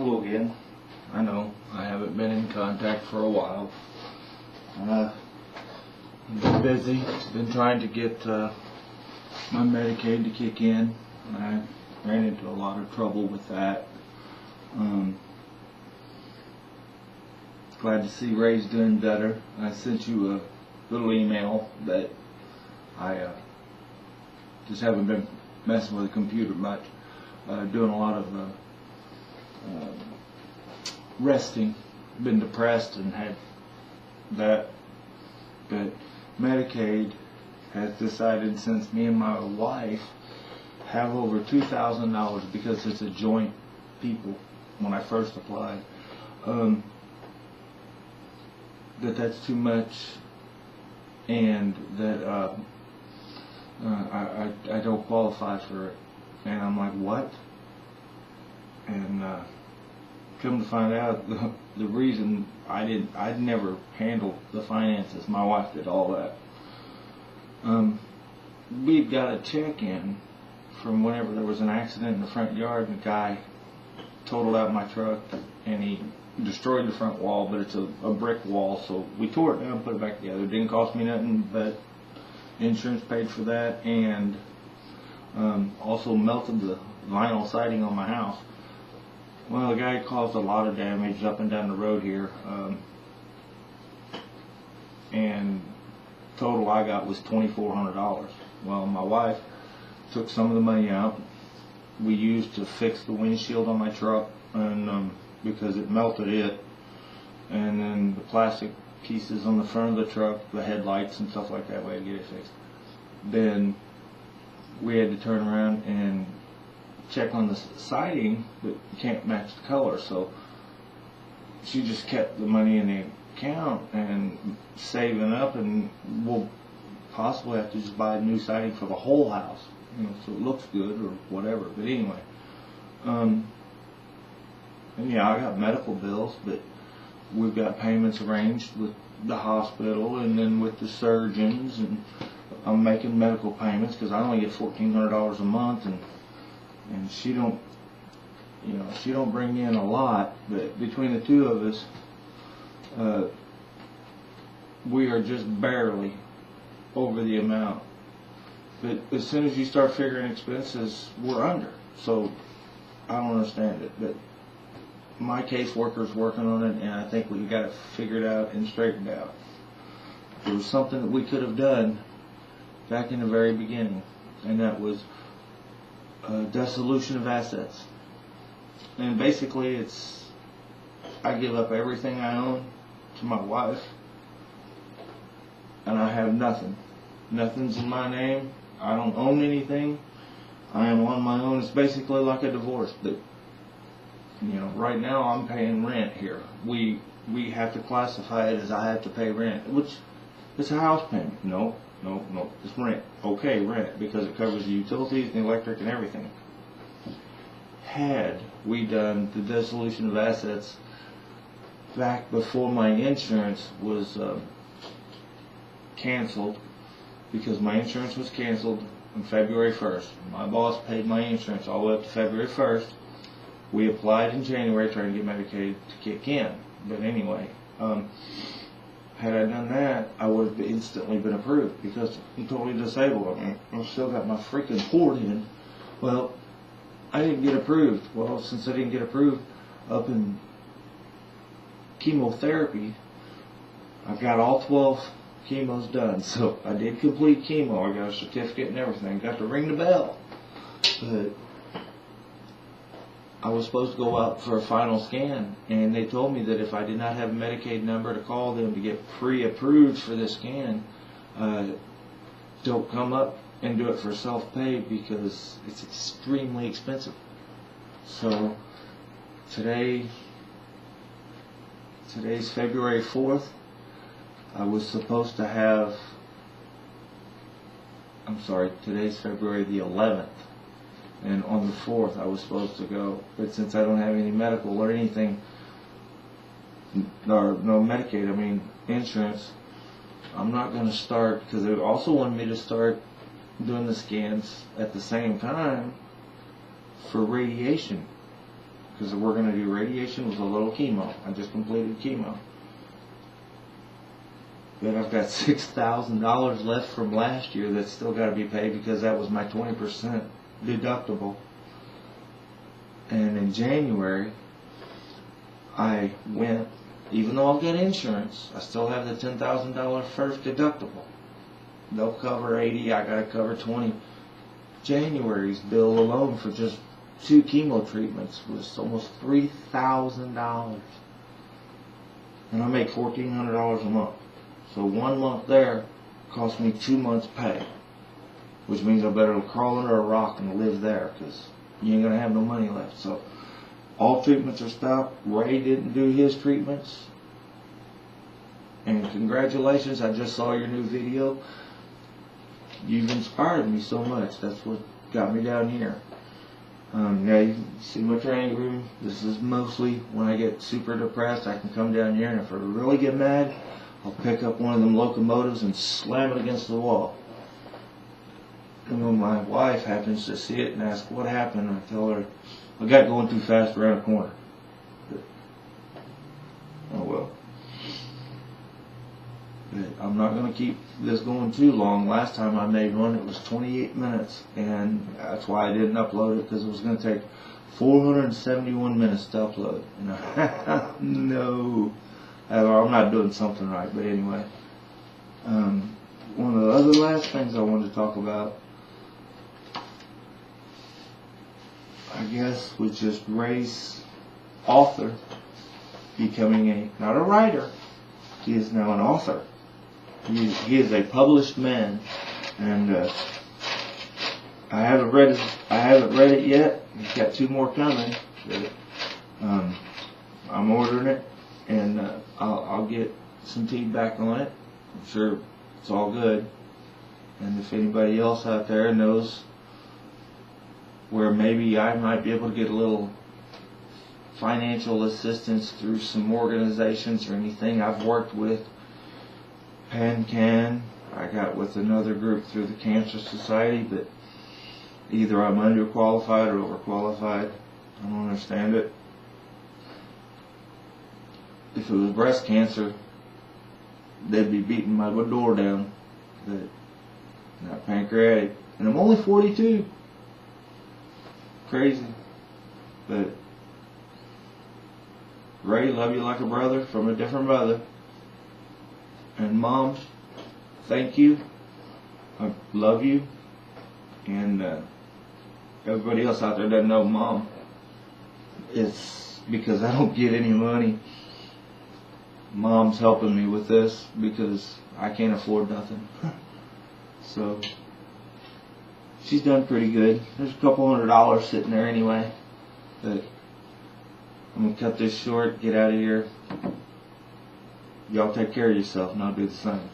Hello again. I know I haven't been in contact for a while. I've been busy. Been trying to get my Medicaid to kick in. I ran into a lot of trouble with that. Glad to see Ray's doing better. I sent you a little email that I just haven't been messing with the computer much. Doing a lot of resting. Been depressed and had that. But Medicaid has decided, since me and my wife have over $2,000 because it's a joint people when I first applied, that's too much, and that I don't qualify for it. And I'm like, what? And come to find out, the reason I'd never handled the finances. My wife did all that. We got a check in from whenever there was an accident in the front yard, and the guy totaled out my truck and he destroyed the front wall, but it's a brick wall, so we tore it down, put it back together. It didn't cost me nothing, but insurance paid for that, and also melted the vinyl siding on my house. Well, the guy caused a lot of damage up and down the road here, and total I got was $2,400. Well, my wife took some of the money out we used to fix the windshield on my truck, and because it melted it, and then the plastic pieces on the front of the truck, the headlights and stuff like that, we had to get it fixed. Then we had to turn around and check on the siding, but you can't match the color, so she just kept the money in the account and saving up, and we'll possibly have to just buy a new siding for the whole house, you know, so it looks good or whatever. But anyway, and yeah, I got medical bills, but we've got payments arranged with the hospital and then with the surgeons, and I'm making medical payments because I only get $1,400 a month, and she don't, you know, she don't bring in a lot, but between the two of us, we are just barely over the amount. But as soon as you start figuring expenses, we're under. So I don't understand it, but my caseworker's working on it, and I think we got it figured out and straightened out. There was something that we could have done back in the very beginning, and that was dissolution of assets. And basically it's, I give up everything I own to my wife, and I have nothing. Nothing's in my name. I don't own anything. I am on my own. It's basically like a divorce, but you know, right now I'm paying rent here. We have to classify it as I have to pay rent, which is a house payment. No, it's rent. Okay, rent, because it covers the utilities, the electric, and everything. Had we done the dissolution of assets back before my insurance was canceled, because my insurance was canceled on February 1st. My boss paid my insurance all the way up to February 1st. We applied in January trying to get Medicaid to kick in. But anyway, had I done that, I would have instantly been approved because I'm totally disabled. I've still got my freaking port in. Well, I didn't get approved. Well, since I didn't get approved up in chemotherapy, I've got all 12 chemos done. So I did complete chemo. I got a certificate and everything. Got to ring the bell. But I was supposed to go out for a final scan, and they told me that if I did not have a Medicaid number to call them to get pre-approved for this scan, don't come up and do it for self-pay because it's extremely expensive. So today's February 4th. I was supposed to have, today's February the 11th. And on the 4th I was supposed to go, but since I don't have any medical or anything, or no Medicaid, I mean insurance, I'm not going to start, because they also wanted me to start doing the scans at the same time for radiation, because we're going to do radiation with a little chemo. I just completed chemo. But I've got $6,000 left from last year that's still got to be paid because that was my 20% deductible. And in January, I went, even though I've got insurance, I still have the $10,000 first deductible. They'll cover 80, I got to cover 20. January's bill alone for just 2 chemo treatments was almost $3,000. And I make $1,400 a month. So 1 month there cost me 2 months pay, which means I better crawl under a rock and live there because you ain't going to have no money left. So all treatments are stopped. Ray didn't do his treatments. And congratulations, I just saw your new video. You've inspired me so much. That's what got me down here. Now you can see my training room. This is mostly when I get super depressed, I can come down here, and if I really get mad, I'll pick up one of them locomotives and slam it against the wall. And when my wife happens to see it and ask what happened, I tell her, I got going too fast around a corner. Oh well. But I'm not going to keep this going too long. Last time I made one, it was 28 minutes, and that's why I didn't upload it, because it was going to take 471 minutes to upload. No. I'm not doing something right, but anyway. One of the other last things I wanted to talk about, I guess, was just Ray's author becoming not a writer. He is now an author. He is a published man, and I haven't read it yet. He's got 2 more coming. But, I'm ordering it, and I'll get some feedback on it. I'm sure it's all good. And if anybody else out there knows where maybe I might be able to get a little financial assistance through some organizations or anything I've worked with, PanCan, I got with another group through the Cancer Society, but either I'm underqualified or overqualified. I don't understand it. If it was breast cancer, they'd be beating my door down. But not pancreatic. And I'm only 42. Crazy. But Ray, love you like a brother from a different mother. And Mom, thank you. I love you. And everybody else out there doesn't know Mom. It's because I don't get any money. Mom's helping me with this because I can't afford nothing. So she's done pretty good. There's a couple $100 sitting there anyway. But I'm going to cut this short, get out of here. Y'all take care of yourself, and I'll do the same.